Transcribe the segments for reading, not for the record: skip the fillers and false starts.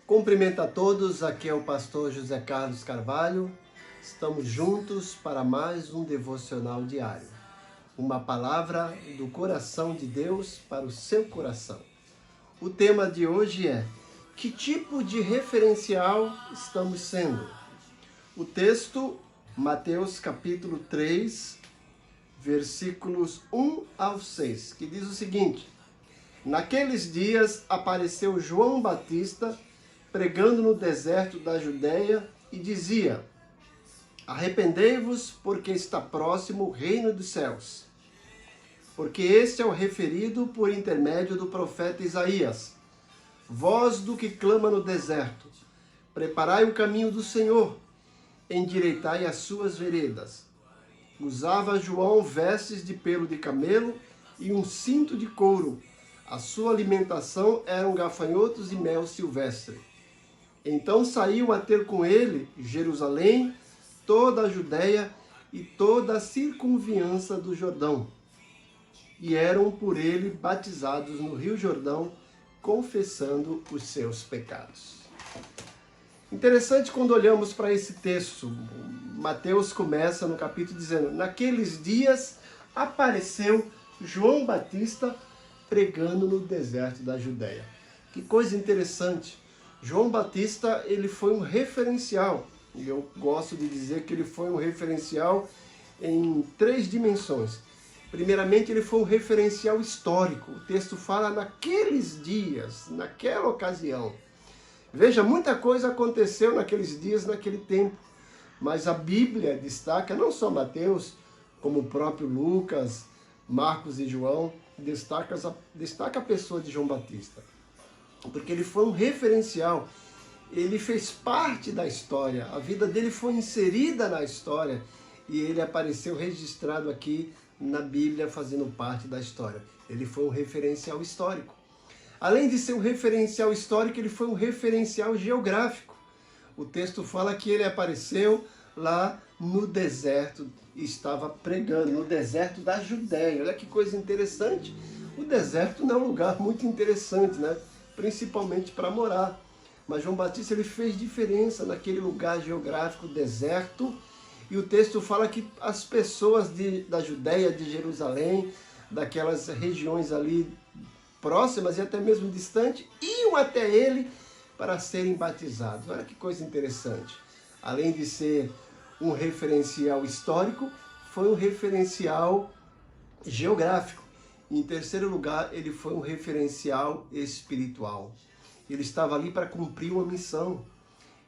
Cumprimento a todos, aqui é o pastor José Carlos Carvalho. Estamos juntos para mais um devocional diário. Uma palavra do coração de Deus para o seu coração. O tema de hoje é: que tipo de referencial estamos sendo? O texto, Mateus capítulo 3, versículos 1 ao 6, que diz o seguinte: Naqueles dias apareceu João Batista pregando no deserto da Judéia e dizia: Arrependei-vos, porque está próximo o reino dos céus. Porque este é o referido por intermédio do profeta Isaías. Voz do que clama no deserto: preparai o caminho do Senhor, endireitai as suas veredas. Usava João vestes de pelo de camelo e um cinto de couro. A sua alimentação eram gafanhotos e mel silvestre. Então saiu a ter com ele Jerusalém, toda a Judéia e toda a circunviança do Jordão. E eram por ele batizados no Rio Jordão, confessando os seus pecados. Interessante quando olhamos para esse texto. Mateus começa no capítulo dizendo: Naqueles dias apareceu João Batista pregando no deserto da Judéia. Que coisa interessante. João Batista, ele foi um referencial. E eu gosto de dizer que ele foi um referencial em 3 dimensões. Primeiramente, ele foi um referencial histórico. O texto fala naqueles dias, naquela ocasião. Veja, muita coisa aconteceu naqueles dias, naquele tempo. Mas a Bíblia destaca, não só Mateus, como o próprio Lucas, Marcos e João, destaca a pessoa de João Batista. Porque ele foi um referencial, ele fez parte da história, a vida dele foi inserida na história e ele apareceu registrado aqui na Bíblia fazendo parte da história. Ele foi um referencial histórico. Além de ser um referencial histórico, ele foi um referencial geográfico. O texto fala que ele apareceu lá no deserto e estava pregando, no deserto da Judéia. Olha que coisa interessante. O deserto não é um lugar muito interessante, né? Principalmente para morar. Mas João Batista, ele fez diferença naquele lugar geográfico, deserto. E o texto fala que as pessoas da Judéia, de Jerusalém, daquelas regiões ali próximas e até mesmo distantes, iam até ele para serem batizados. Olha que coisa interessante. Além de ser um referencial histórico, foi um referencial geográfico. Em terceiro lugar, ele foi um referencial espiritual. Ele estava ali para cumprir uma missão.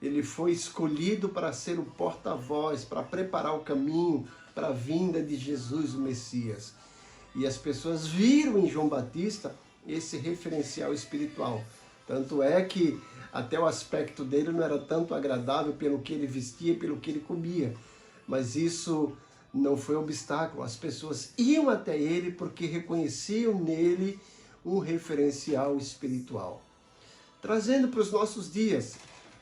Ele foi escolhido para ser o porta-voz, para preparar o caminho para a vinda de Jesus, o Messias. E as pessoas viram em João Batista esse referencial espiritual. Tanto é que até o aspecto dele não era tanto agradável pelo que ele vestia, pelo que ele comia. Mas isso não foi obstáculo. As pessoas iam até ele porque reconheciam nele um referencial espiritual. Trazendo para os nossos dias,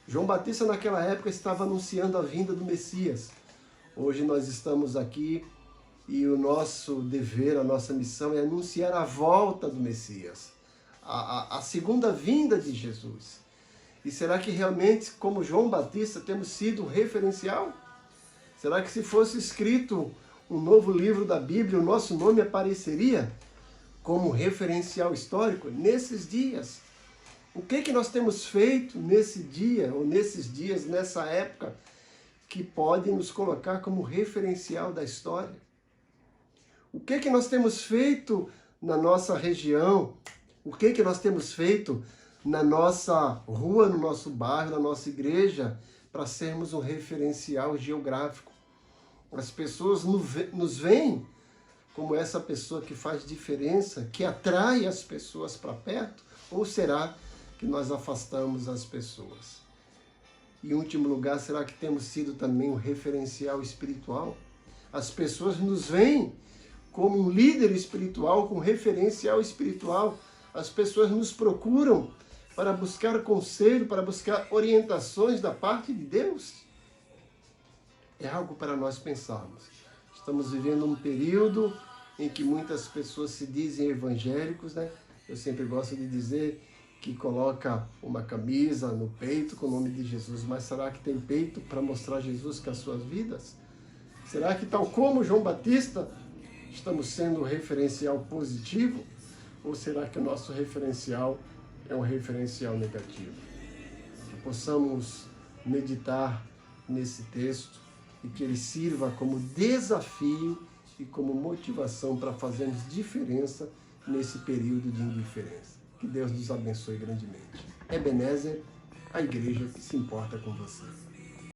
João Batista naquela época estava anunciando a vinda do Messias. Hoje nós estamos aqui e o nosso dever, a nossa missão é anunciar a volta do Messias, a segunda vinda de Jesus. E será que realmente, como João Batista, temos sido um referencial? Será que se fosse escrito um novo livro da Bíblia, o nosso nome apareceria como referencial histórico nesses dias? O que nós temos feito nesse dia, ou nesses dias, nessa época, que pode nos colocar como referencial da história? O que nós temos feito na nossa região? O que nós temos feito na nossa rua, no nosso bairro, na nossa igreja, para sermos um referencial geográfico? As pessoas nos veem como essa pessoa que faz diferença, que atrai as pessoas para perto? Ou será que nós afastamos as pessoas? Em último lugar, será que temos sido também um referencial espiritual? As pessoas nos veem como um líder espiritual, com referencial espiritual. As pessoas nos procuram para buscar conselho, para buscar orientações da parte de Deus. É algo para nós pensarmos. Estamos vivendo um período em que muitas pessoas se dizem evangélicos, né? Eu sempre gosto de dizer que coloca uma camisa no peito com o nome de Jesus, mas será que tem peito para mostrar Jesus com as suas vidas? Será que, tal como João Batista, estamos sendo um referencial positivo? Ou será que o nosso referencial é um referencial negativo? Que possamos meditar nesse texto e que ele sirva como desafio e como motivação para fazermos diferença nesse período de indiferença. Que Deus nos abençoe grandemente. Ebenezer, a igreja que se importa com você.